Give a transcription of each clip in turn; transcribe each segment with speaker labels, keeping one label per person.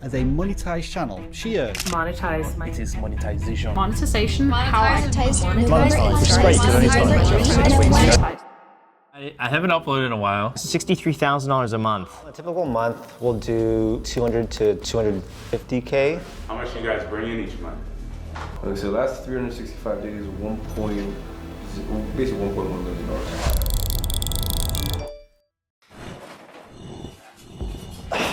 Speaker 1: As a monetized channel, she earns.
Speaker 2: Monetize.
Speaker 3: It is monetization.
Speaker 2: Monetization. How I
Speaker 3: I haven't uploaded in a while.
Speaker 4: $63,000 a month.
Speaker 5: A typical month will do 200 to 250K.
Speaker 6: How much do you guys bring in each month?
Speaker 7: Okay, so last 365 days, basically $1.1 million.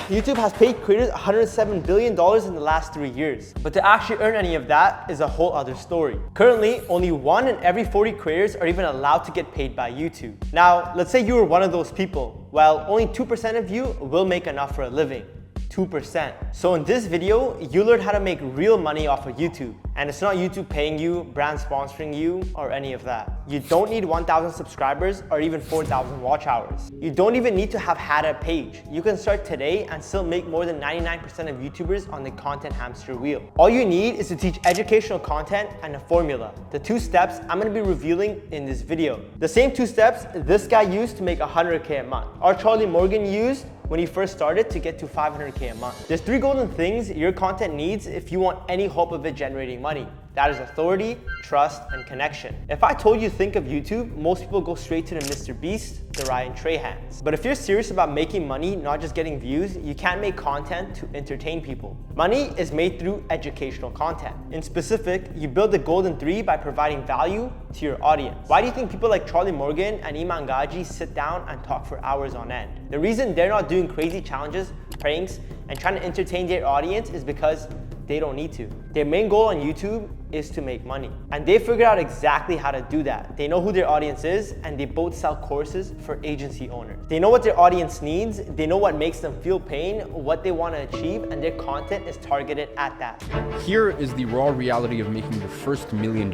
Speaker 8: YouTube has paid creators $107 billion in the last 3 years. But to actually earn any of that is a whole other story. Currently, only 1 in every 40 creators are even allowed to get paid by YouTube. Now, let's say you were one of those people. Well, only 2% of you will make enough for a living. 2%. So in this video, you learn how to make real money off of YouTube. And it's not YouTube paying you, brand sponsoring you, or any of that. You don't need 1,000 subscribers or even 4,000 watch hours. You don't even need to have had a page. You can start today and still make more than 99% of YouTubers on the content hamster wheel. All you need is to teach educational content and a formula. The 2 steps I'm going to be revealing in this video. The same 2 steps this guy used to make 100K a month, or Charlie Morgan used when he first started to get to 500K a month. There's 3 golden things your content needs if you want any hope of it generating money. That is authority, trust, and connection. If I told you think of YouTube, most people go straight to the Mr. Beast, the Ryan Trahans. But if you're serious about making money, not just getting views, you can't make content to entertain people. Money is made through educational content. In specific, you build the golden 3 by providing value to your audience. Why do you think people like Charlie Morgan and Iman Gaji sit down and talk for hours on end? The reason they're not doing crazy challenges, pranks, and trying to entertain their audience is because they don't need to. Their main goal on YouTube is to make money. And they figured out exactly how to do that. They know who their audience is, and they both sell courses for agency owners. They know what their audience needs, they know what makes them feel pain, what they want to achieve, and their content is targeted at that.
Speaker 9: Here is the raw reality of making the first $1 million.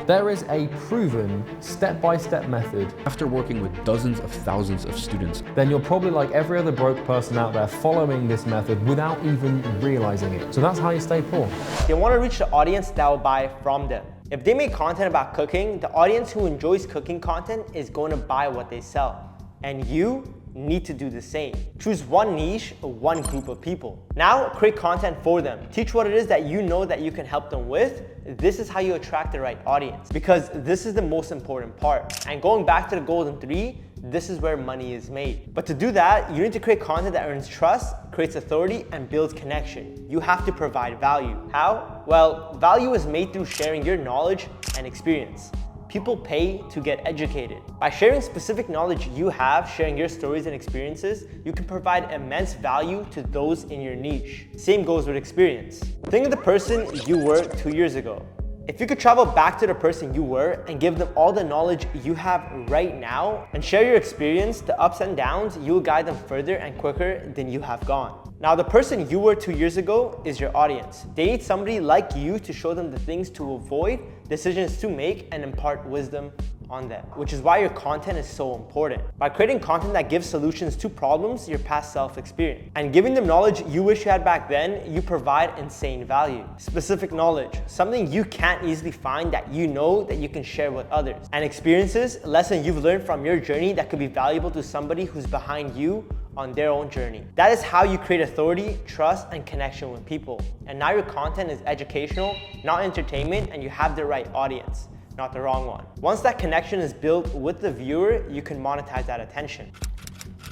Speaker 10: There is a proven step-by-step method.
Speaker 9: After working with dozens of thousands of students,
Speaker 10: then you're probably like every other broke person out there following this method without even realizing it. So that's how you stay poor.
Speaker 8: They want to reach the audience that will buy from them. If they make content about cooking, the audience who enjoys cooking content is going to buy what they sell. And you need to do the same. Choose one niche, one group of people. Now create content for them. Teach what it is that you know that you can help them with. This is how you attract the right audience, because this is the most important part. And going back to the golden 3, this is where money is made. But to do that, you need to create content that earns trust, creates authority, and builds connection. You have to provide value. How? Well, value is made through sharing your knowledge and experience. People pay to get educated. By sharing specific knowledge you have, sharing your stories and experiences, you can provide immense value to those in your niche. Same goes with experience. Think of the person you were 2 years ago. If you could travel back to the person you were and give them all the knowledge you have right now and share your experience, the ups and downs, you will guide them further and quicker than you have gone. Now, the person you were 2 years ago is your audience. They need somebody like you to show them the things to avoid, decisions to make, and impart wisdom on them, which is why your content is so important. By creating content that gives solutions to problems your past self experienced and giving them knowledge you wish you had back then, you provide insane value. Specific knowledge, something you can't easily find that you know that you can share with others. And experiences, lessons you've learned from your journey that could be valuable to somebody who's behind you on their own journey. That is how you create authority, trust, and connection with people. And now your content is educational, not entertainment, and you have the right audience, not the wrong one. Once that connection is built with the viewer, you can monetize that attention.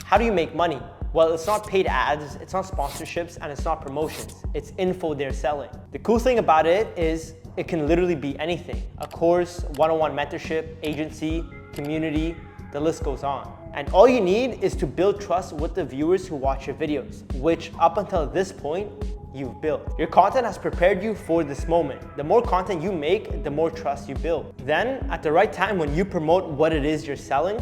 Speaker 8: How do you make money? Well, it's not paid ads, it's not sponsorships, and it's not promotions. It's info they're selling. The cool thing about it is it can literally be anything. A course, one-on-one mentorship, agency, community, the list goes on. And all you need is to build trust with the viewers who watch your videos, which up until this point, you've built. Your content has prepared you for this moment. The more content you make, the more trust you build. Then, at the right time when you promote what it is you're selling,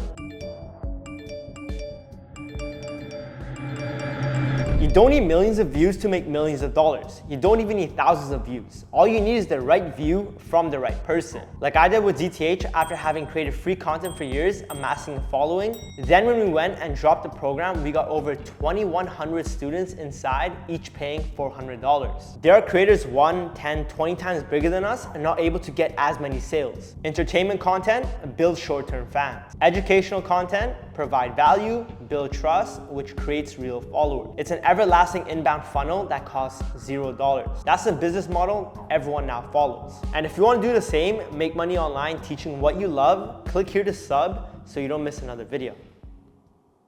Speaker 8: you don't need millions of views to make millions of dollars. You don't even need thousands of views. All you need is the right view from the right person. Like I did with ZTH after having created free content for years, amassing a following. Then when we went and dropped the program, we got over 2,100 students inside, each paying $400. There are creators 1, 10, 20 times bigger than us and not able to get as many sales. Entertainment content builds short-term fans. Educational content provide value, build trust, which creates real followers. It's an everlasting inbound funnel that costs $0. That's a business model everyone now follows. And if you want to do the same, make money online teaching what you love, click here to sub so you don't miss another video.